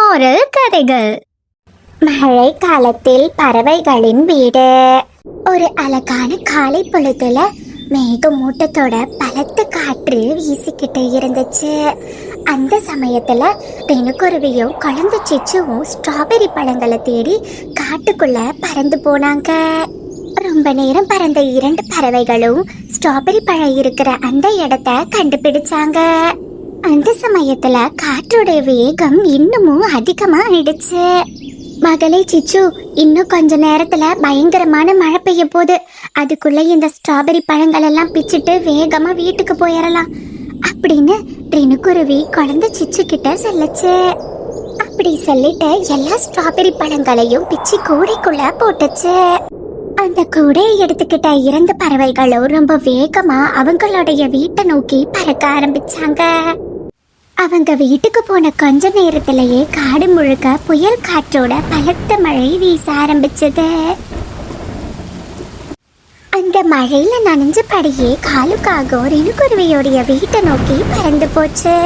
Moral கதைகள். மழை காலத்தில் பறவைகளின் வீடு. ஒரு அழகான காலை பொழுதுல மேகமூட்டத்தோட பலத்த காற்று வீசிக்கிட்டு இருந்துச்சு. அந்த சமயத்துல பெணுக்குருவியும் குழந்தை சிச்சுவும் ஸ்ட்ராபெரி பழங்களை தேடி காட்டுக்குள்ள பறந்து போனாங்க. ரொம்ப நேரம் பறந்த இரண்டு பறவைகளும் ஸ்ட்ராபெரி பழம் இருக்கிற அந்த இடத்த கண்டுபிடிச்சாங்க. அந்த சமயத்துல காற்றோடைய வேகம் இன்னமும் அதிகமா ஆயிடுச்சு. மகளே சிச்சு, இன்னும் கொஞ்ச நேரத்துல பயங்கரமான மழை பெய்ய போகுது. அதுக்குள்ள இந்த ஸ்ட்ராபெரி பழங்கள் எல்லாம் பிச்சுட்டு வேகமா வீட்டுக்கு போயிடலாம் அப்படின்னு ரெணுக்குருவி குழந்தை சிச்சு கிட்ட சொல்லுச்சு. அப்படி சொல்லிட்டு எல்லா ஸ்ட்ராபெரி பழங்களையும் பிச்சு கூடைக்குள்ள போட்டுச்சு. அந்த கூடையை எடுத்துக்கிட்ட இரண்டு பறவைகளும் ரொம்ப வேகமா அவங்களுடைய வீட்டை நோக்கி பறக்க ஆரம்பிச்சாங்க. அவங்க வீட்டுக்கு போன கொஞ்ச நேரத்திலேயே காடு முழுக்க புயல் காற்றோட பலத்த மழை வீச ஆரம்பிச்சது. அந்த மழையில நனைஞ்சபடியே காலுக்காக ரெணுக்குருவியோடைய வீட்டை நோக்கி பறந்து போச்சு.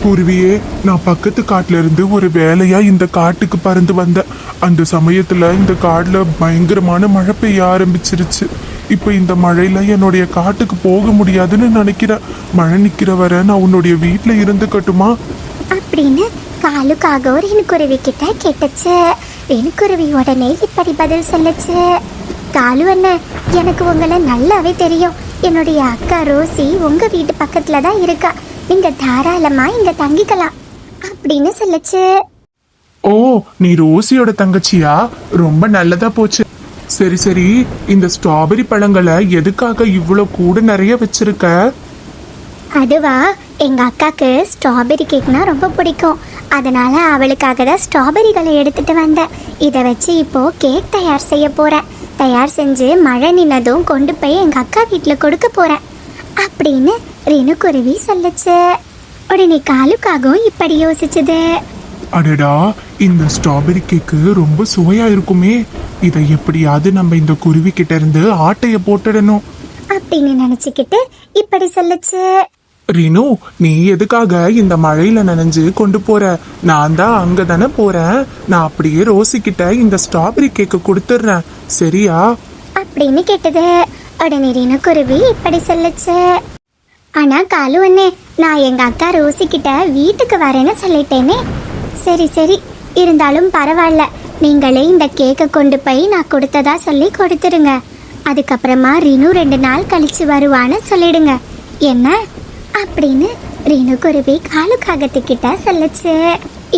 குருவியே, நான் பக்கத்து காட்டுல இருந்து ஒரு வேலையா இந்த காட்டுக்கு பறந்து வந்தேன். அந்த சமயத்துல இந்த காட்டுல பயங்கரமான மழை பெய்ய ஆரம்பிச்சிருச்சு. இப்ப இந்த மழையில என்னுடைய காட்டுக்கு போக முடியாதுன்னு நினைக்கிறேன். மழை நிக்கிற வரை நான் உன்னுடைய வீட்டுல இருந்துக்கட்டுமா அப்படின்னு காலுக்காக ரெணுக்குருவி கிட்ட கேட்டுச்சு. ரெணுக்குருவி உடனே இப்படி பதில் சொல்லுச்சு. காலு அண்ணன், எனக்கு உங்களை நல்லாவே தெரியும். என்னுடைய அக்கா ரோசி உங்க வீட்டு பக்கத்துல தான் இருக்கா. நீங்க தாராளமா இங்க தங்கிக்கலாம் அப்படின்னு சொல்லுச்சு. ஓ, நீ ரோசியோட தங்கச்சியா? ரொம்ப நல்லதா போச்சு. சரி சரி, இந்த ஸ்ட்ராபெரி பழங்களை எதுக்காக இவ்வளவு கூட நிறைய வச்சிருக்க? அதுவா, எங்க அக்காக்கு ஸ்ட்ராபெரி கேக்னா ரொம்ப பிடிக்கும். அதனால அவளுக்காக தான் ஸ்ட்ராபெரிகளை எடுத்துட்டு வந்தேன். இதை வச்சு இப்போ கேக் தயார் செய்ய போறேன். தயார் செஞ்சு மழை நின்னதும் கொண்டு போய் எங்க அக்கா வீட்டுல கொடுக்க போறேன் அப்படின்னு ரெணுக்குருவி சொல்லுச்சு. உடனே காலுக்காகவும் இப்படி யோசிச்சது. அடடா, இந்த ஸ்ட்ராபெரி கேக்கு ரொம்ப சுவையா இருக்குமே. இதை எப்படியாவது நம்ம இந்த குருவி கிட்ட இருந்து ஆட்டைய போட்டுடணும் அப்படின்னு நினைச்சுக்கிட்டு இப்படி சொல்லுச்சு. ரீனு, நீ எதுக்காக இந்த மழையில நனைஞ்சு கொண்டு போற? நான் தான் அங்க தானே போறேன். நான் அப்படியே ரோசி கிட்ட இந்த ஸ்ட்ராபெரி கேக்கு கொடுத்துட்றேன், சரியா அப்படின்னு கேட்டது. உடனே ரெணுக்குருவி இப்படி சொல்லுச்சு. ஆனா காலு அண்ணே, நான் எங்க அக்கா ரோசி கிட்ட வீட்டுக்கு வரேன்னு சொல்லிட்டேனே. சரி சரி, இருந்தாலும் பரவாயில்ல. நீங்களே இந்த கேக்கை கொண்டு போய் நான் கொடுத்ததா சொல்லி கொடுத்துருங்க. அதுக்கப்புறமா ரீனு 2 நாள் கழிச்சு வருவான்னு சொல்லிடுங்க என்ன அப்படின்னு ரெணுக்குருவி காலுக்காகத்துக்கிட்ட சொல்லுச்சு.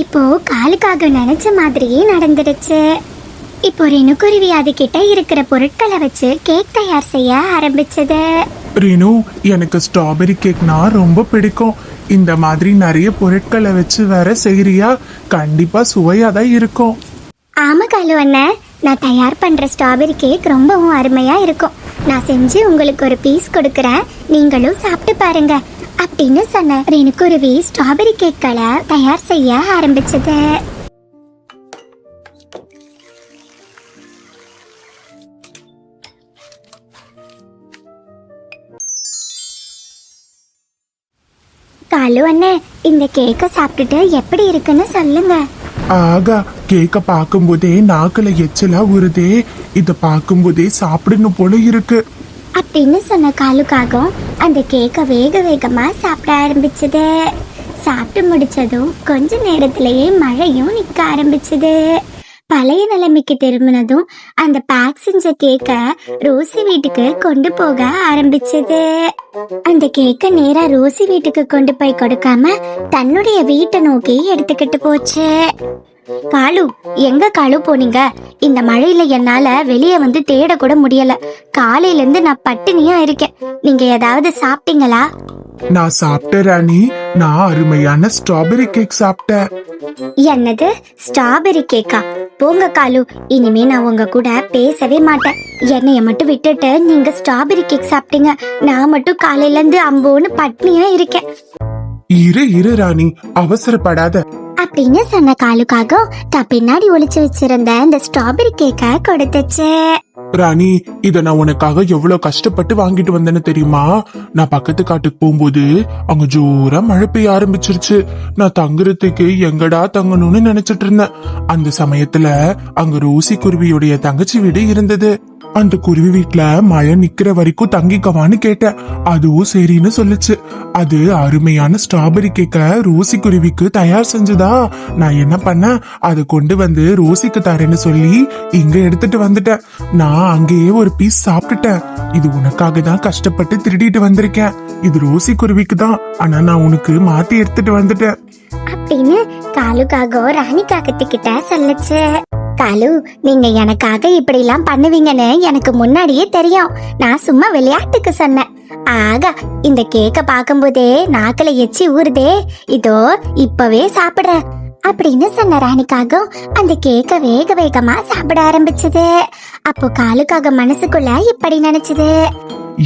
இப்போ காலுக்காக நினைச்ச மாதிரியே நடந்துடுச்சு. இப்போ ரெணுக்குருவி அதுகிட்ட இருக்கிற பொருட்களை வச்சு கேக் தயார் செய்ய ஆரம்பிச்சது. ரீனு, எனக்கு ஸ்ட்ராபெரி கேக்னா ரொம்ப பிடிக்கும். இந்த மாதிரி நிறைய பொருட்களை வச்சு வேற செய்யறியா? கண்டிப்பா சுவையா தான் இருக்கும். ஆமா காலு அண்ணன், நான் தயார் பண்ற ஸ்ட்ராபெரி கேக் ரொம்பவும் அருமையா இருக்கும். நான் செஞ்சு உங்களுக்கு ஒரு பீஸ் கொடுக்குறேன், நீங்களும் சாப்பிட்டு பாருங்க அப்படின்னு சொன்ன ரெணுக்குருவி ஸ்ட்ராபெரி கேக்களை தயார் செய்ய ஆரம்பிச்சது. காலு அண்ணன், இந்த கேக்கை சாப்பிட்டுட்டு எப்படி இருக்குன்னு சொல்லுங்க. ஆகா, கேக்க பார்க்கும்போதே நாக்குல எச்சலா வருதே. இத பார்க்கும்போதே சாப்பிடணும் போல இருக்கு அப்படின்னு சொன்ன காலுக்காகவும் அந்த கேக்கை வேக வேகமா சாப்பிட ஆரம்பிச்சது. சாப்பிட்டு முடிச்சதும் கொஞ்ச நேரத்திலேயே மழையும் நிக்க ஆரம்பிச்சது. பழைய நிலைமைக்கு திரும்பினதும் அந்த பேக் செஞ்ச கேக்க ரோசி வீட்டுக்கு கொண்டு போக ஆரம்பிச்சது. அந்த கேக்க நேரா ரோசி வீட்டுக்கு கொண்டு போய் கொடுக்காம தன்னுடைய வீட்டை நோக்கி எடுத்துக்கிட்டு போச்சு. காலு, எங்க காலு போனீங்க? இந்த மழையில என்னால வெளியே வந்து தேட கூட முடியல. காலையில இருந்து நான் பட்டினியா இருக்கேன். நீங்க ஏதாவது சாப்பிட்டீங்களா? நான் சாப்பிட்டேன் ராணி. நான் அருமையான ஸ்ட்ராபெரி கேக் சாப்பிட்டேன். என்னது, ஸ்ட்ராபெரி கேக்கா? போங்க காலு, இனிமே நான் உங்க கூட பேசவே மாட்டேன். என்னைய மட்டும் விட்டுட்டு நீங்க ஸ்ட்ராபெரி கேக் சாப்பிட்டீங்க. நான் மட்டும் காலையில இருந்து அம்போன்னு பட்னியா இருக்கேன். இரு ராணி, அவசரப்படாத அப்படின்னு சொன்ன காலுக்காக தான் பின்னாடி ஒளிச்சு வச்சிருந்த இந்த ஸ்ட்ராபெரி கேக்க கொடுத்துச்சு. ராணி, இத நான் உனக்காக எவ்வளவு கஷ்டப்பட்டு வாங்கிட்டு வந்தேன்னு தெரியுமா? நான் பக்கத்து காட்டுக்கு போகும்போது அங்க ஜோரா மழை பெய்ய ஆரம்பிச்சிருச்சு. நான் தங்குறதுக்கு எங்கடா தங்கணும்னு நினைச்சிட்டு இருந்தேன். அந்த சமயத்துல அங்க ரோசி குருவியுடைய தங்கச்சி வீடு இருந்தது. அந்த குருவி வீட்ல மழை நிக்கிற வரைக்கும் தங்கிக்கவான்னு கேட்டேன். அதுவும் சரின்னு சொல்லுச்சு. அது அருமையான ஸ்ட்ராபெரி கேக்க ரோசி குருவிக்கு தயார் செஞ்சதா. நான் என்ன பண்ணேன், அதை கொண்டு வந்து ரோசிக்கு தரேன்னு சொல்லி இங்க எடுத்துட்டு வந்துட்டேன். நான் அங்கேயே ஒரு பீஸ் சாப்பிட்டுட்டேன். இது உனக்காக தான் கஷ்டப்பட்டு திருடிட்டு வந்திருக்கேன். இது ரோசி குருவிக்கு தான், ஆனா நான் உனக்கு மாத்தி எடுத்துட்டு வந்துட்டேன் அப்படின்னு காலுக்காக ராணி காகத்துக்கிட்ட சொல்லுச்சு. காலு, நீங்க எனக்காக இப்படி எல்லாம் பண்ணுவீங்கன்னு எனக்கு முன்னாடியே தெரியும். நான் சும்மா விளையாட்டுக்கு சொன்னேன். ஆகா, இந்த கேக்க பாக்கும்போதே நாக்குல எச்சி ஊறுதே. இதோ இப்பவே சாப்பிடுறேன் அப்படின்னு சொன்ன ராணிக்காகவும் அந்த கேக்க வேக வேகமா சாப்பிட ஆரம்பிச்சது. அப்போ காலுக்காக மனசுக்குள்ள இப்படி நினைச்சது,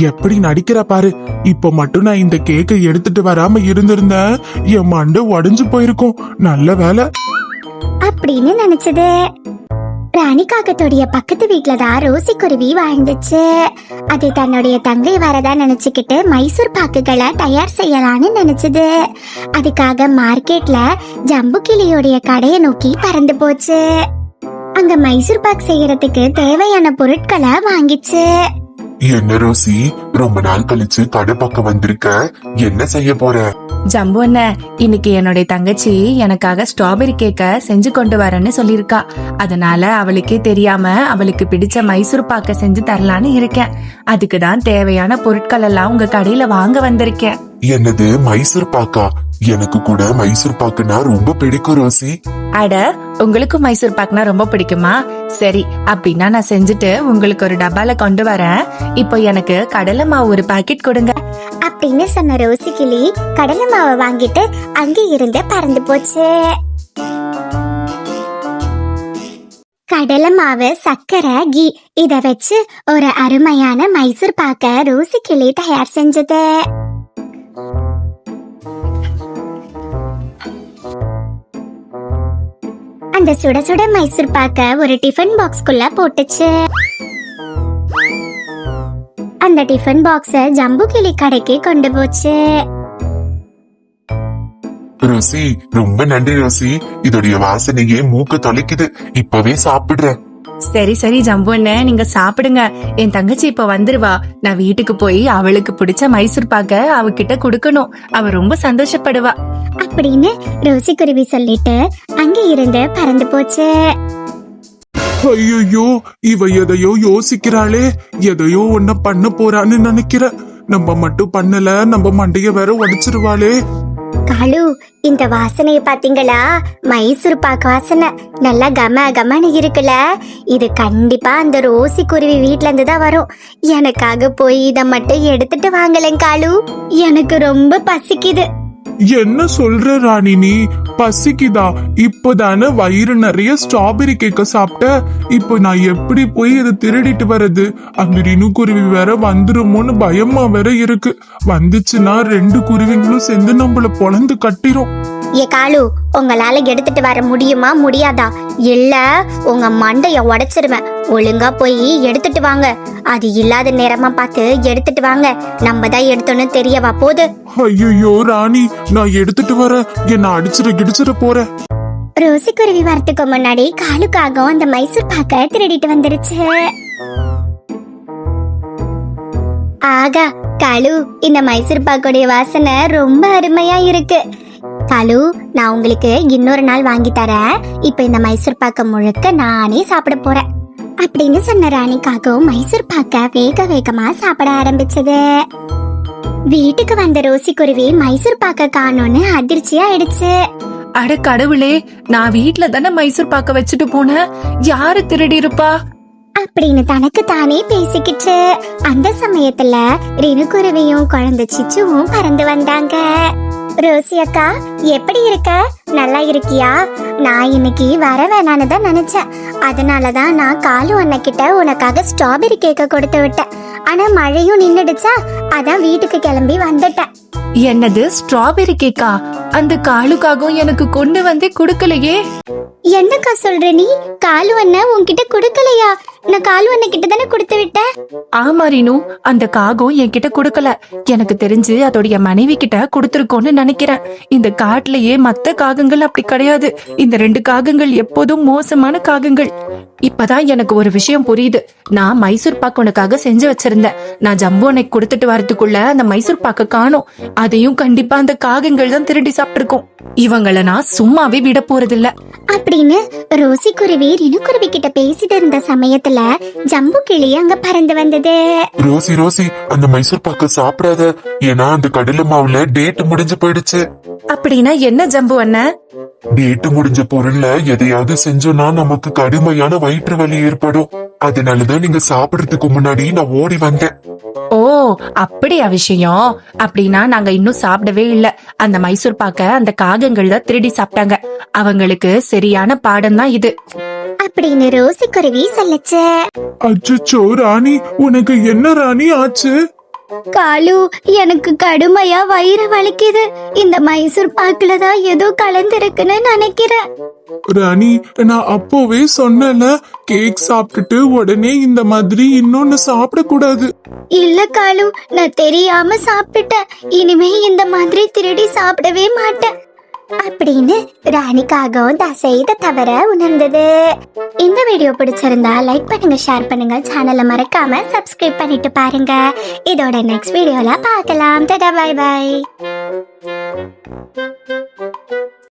எப்படி நடிக்கிற பாரு. இப்ப மட்டும் நான் இந்த கேக்கை எடுத்துட்டு வராம இருந்திருந்தேன், என் மண்டை உடைஞ்சு போயிருக்கும். நல்ல வேலை அப்படின்னு நினைச்சது. ராணி காகத்துடைய பக்கத்து வீட்டுல தான் ரோசி குருவி வாழ்ந்துச்சு. அது தன்னுடைய தங்கை வரதா நினைச்சுக்கிட்டு மைசூர் பாக்குகளை தயார் செய்யலான்னு நினைச்சது. அதுக்காக மார்க்கெட்ல ஜம்பு கிளியோடைய கடையை நோக்கி பறந்து போச்சு. அங்க மைசூர் பாக் செய்யறதுக்கு தேவையான பொருட்களை வாங்கிச்சு. என்ன ரோசி, ரொம்ப நாள் கழிச்சு கடை பக்கம் வந்திருக்க, என்ன செய்ய போற? ஜம்பு அண்ணே, இன்னைக்கு என்னுடைய தங்கச்சி எனக்காக ஸ்ட்ராபெரி கேக்க செஞ்சு கொண்டு வரேன்னு சொல்லிருக்கா. அதனால அவளுக்கே தெரியாம அவளுக்கு பிடிச்ச மைசூர் பாக்க செஞ்சு தரலான்னு இருக்கேன். அதுக்கு தான் தேவையான பொருட்கள் எல்லாம் உங்க கடையில வாங்க வந்திருக்கேன். என்னது, மைசூர் பாக்கா? எனக்கு கூட மைசூர் பாக்குனா ரொம்ப பிடிக்கும் ரோசி. அட, உங்களுக்கும் மைசூர் பாக்னா ரொம்ப பிடிக்குமா? சரி, அப்படின்னா நான் செஞ்சுட்டு உங்களுக்கு ஒரு டப்பால கொண்டு வரேன். இப்போ எனக்கு கடலை மாவு ஒரு பாக்கெட் கொடுங்க அப்படின்னு சொன்ன ரோசி கிளி கடலை மாவை வாங்கிட்டு அங்கே இருந்து பறந்து போச்சு. கடலை மாவு, சர்க்கரை, கீ இத வச்சு ஒரு அருமையான மைசூர் பாக்க ரோசி கிளி தயார் செஞ்சது. அந்த சுட சுட மைசூர் பாக்க ஒரு டிஃபன் பாக்ஸ்குள்ள போட்டுச்சு. அந்த டிஃபன் பாக்ஸ ஜம்பு கிளி கடைக்கு கொண்டு போச்சு. ரோசி, ரொம்ப நன்றி ரோசி. இதோடைய வாசனையே மூக்கு தொலைக்குது. இப்பவே சாப்பிடுறேன். சரி சரி ஜம்பு அண்ணே, நீங்க சாப்பிடுங்க. என் தங்கச்சி இப்ப வந்துருவா. நான் வீட்டுக்கு போய் அவளுக்கு பிடிச்ச மைசூர் பாக்க அவகிட்ட கொடுக்கணும். அவ ரொம்ப சந்தோஷப்படுவா அப்படின்னு ரோசி குருவி சொல்லிட்டு அங்க இருந்து பறந்து போச்சு. ஐயோ, இவ எதையோ யோசிக்கிறாளே. எதையோ ஒன்ன பண்ண போறான்னு நினைக்கிற. நம்ம மட்டும் பண்ணல, நம்ம மண்டைய வேற உடைச்சிருவாளே. காலு, இந்த வாசனைய பாத்தீங்களா? மைசூர் பாக்கு வாசனை நல்லா கம கமன்னு இருக்குல்ல. இது கண்டிப்பா அந்த ரோசி குருவி வீட்ல இருந்து தான் வரும். எனக்காக போய் இத மட்டும் எடுத்துட்டு வாங்கலேன் காலு. எனக்கு ரொம்ப பசிக்குது. என்ன சொல்ற ராணி நீ? பசிக்குதா? இப்பதானே வயிறு நிறைய ஸ்ட்ராபெரி கேக்க சாப்பிட்ட. இப்போ நான் எப்படி போய் இதை திருடிட்டு வர்றது? அந்த ரினு குருவி வேற வந்துருமோன்னு பயமா வேற இருக்கு. வந்துச்சுன்னா 2 குருவிங்களும் சேர்ந்து நம்மள பொழந்து கட்டிரும். ஏ காலு, உங்களால எடுத்துட்டு வர முடியுமா முடியாதா? இல்ல உங்க மண்டைய உடைச்சிருவேன். ஒழுங்கா போய் எடுத்துட்டு வாங்க. அது இல்லாத நேரமா பார்த்து எடுத்துட்டு வாங்க. நம்ம தான் எடுத்தோன்னு தெரியவா போது. ஐயோ ராணி, நான் எடுத்துட்டு வரேன். என்ன கிடிச்சிட போற. ரோசி குருவி வரத்துக்கு முன்னாடி காலுக்காக அந்த மைசூர் பாக்க திருடிட்டு வந்துருச்சு. ஆகா காலு, இந்த மைசூர் பாக்குடைய வாசனை ரொம்ப அருமையா இருக்கு. காலு, நான் உங்களுக்கு இன்னொரு நாள் வாங்கி தரேன். இப்ப இந்த மைசூர் பாக்க முழுக்க நானே சாப்பிட போறேன் அப்படின்னு சொன்ன ராணிக்காகவும் மைசூர் பாக்க வேக வேகமா சாப்பிட ஆரம்பிச்சது. வீட்டுக்கு வந்த ரோசி குருவி மைசூர் பாக்க காணோன்னு அதிர்ச்சியா ஆயிடுச்சு. அட கடவுளே, நான் வீட்ல தானே மைசூர் பாக்க வச்சுட்டு போனேன். யாரு திருடி இருப்பா அப்படின்னு தனக்கு தானே பேசிக்கிட்டு அந்த சமயத்துல ரினுக்குருவியும் குழந்தை சிச்சுவும் பறந்து வந்தாங்க. ரோசி அக்கா, எப்படி இருக்க? நல்லா இருக்கியா? நான் இன்னைக்கு வர வேணான்னு தான் நினைச்சேன். அதனாலதான் நான் காலு அண்ணக்கிட்ட உனக்காக ஸ்ட்ராபெரி கேக்க கொடுத்து விட்டேன். ஆனா மழையும் நின்னுடுச்சா, அதான் வீட்டுக்கு கிளம்பி வந்துட்டேன். என்னது, ஸ்ட்ராபெரி கேக்கா? அந்த காலுக்காகவும் எனக்கு கொண்டு வந்து குடுக்கலையே. என்னக்கா சொல்ற நீ? காலு அண்ணன் உன்கிட்ட கொடுக்கலையா? நான் கால் உன்னை கிட்ட தானே கொடுத்து விட்டேன். ஆமா ரீனு, அந்த காகம் என்கிட்ட கொடுக்கல. எனக்கு தெரிஞ்சு அதோடைய மனைவி கிட்ட கொடுத்துருக்கோன்னு நினைக்கிறேன். இந்த காட்டுலயே மத்த காகங்கள் அப்படி கிடையாது. இந்த 2 காகங்கள் எப்போதும் மோசமான காகங்கள். இப்பதான் எனக்கு ஒரு விஷயம் புரியுது. நான் மைசூர் பாக்கு உனக்காக செஞ்சு வச்சிருந்தேன். நான் ஜம்பு உனக்கு கொடுத்துட்டு வரதுக்குள்ள அந்த மைசூர் பாக்க காணோம். அதையும் கண்டிப்பா அந்த காகங்கள் தான் திருடி சாப்பிட்டிருக்கோம். இவங்கள நான் சும்மாவே விட போறதில்ல அப்படின்னு ரோசி குருவி ரினு குருவி கிட்ட பேசிட்டு இருந்த சமயத்துல ஜம்பு கிளி அங்க பறந்து வந்தது. ரோசி ரோசி, அந்த மைசூர் பாக்க சாப்பிடாத. ஏன்னா அந்த கடலை மாவுல டேட் முடிஞ்சு போயிடுச்சு. அப்படின்னா என்ன ஜம்பு அண்ணன்? டேட்டு முடிஞ்ச பொருள்ல எதையாவது செஞ்சோம்னா நமக்கு கடுமையான வயிற்று வலி ஏற்படும். அதனாலதான் நீங்க சாப்பிடறதுக்கு முன்னாடி நான் ஓடி வந்தேன். ஓ, அப்படியா விஷயம்? அப்படின்னா நாங்க இன்னும் சாப்பிடவே இல்ல. அந்த மைசூர் பாக்க அந்த காகங்கள் தான் திருடி சாப்பிட்டாங்க. அவங்களுக்கு சரியான பாடம் தான் இது அப்படின்னு ரோசி குருவி சொல்லுச்சு. அச்சோ ராணி, உனக்கு என்ன ராணி ஆச்சு? காலு, எனக்கு கடுமையா வயிறு வலிக்குது. இந்த மைசூர் பாக்குல தான் ஏதோ கலந்திருக்குன்னு நினைக்கிறேன். ராணி, நான் அப்போவே சொன்னல, கேக் சாப்பிட்டுட்டு உடனே இந்த மாதிரி இன்னொன்னு சாப்பிடக்கூடாது. இல்ல காலு, நான் தெரியாம சாப்பிட்டுட்டேன். இனிமே இந்த மாதிரி திருடி சாப்பிடவே மாட்டேன் அப்படின்னு ராணிக்காகவும் தான் செய்த தவற உணர்ந்தது. இந்த வீடியோ பிடிச்சிருந்தா லைக் பண்ணுங்க, ஷேர் பண்ணுங்க, சேனலை மறக்காம சப்ஸ்கிரைப் பண்ணிட்டு பாருங்க. இதோட நெக்ஸ்ட் வீடியோல பார்க்கலாம். டாடா, பை பை.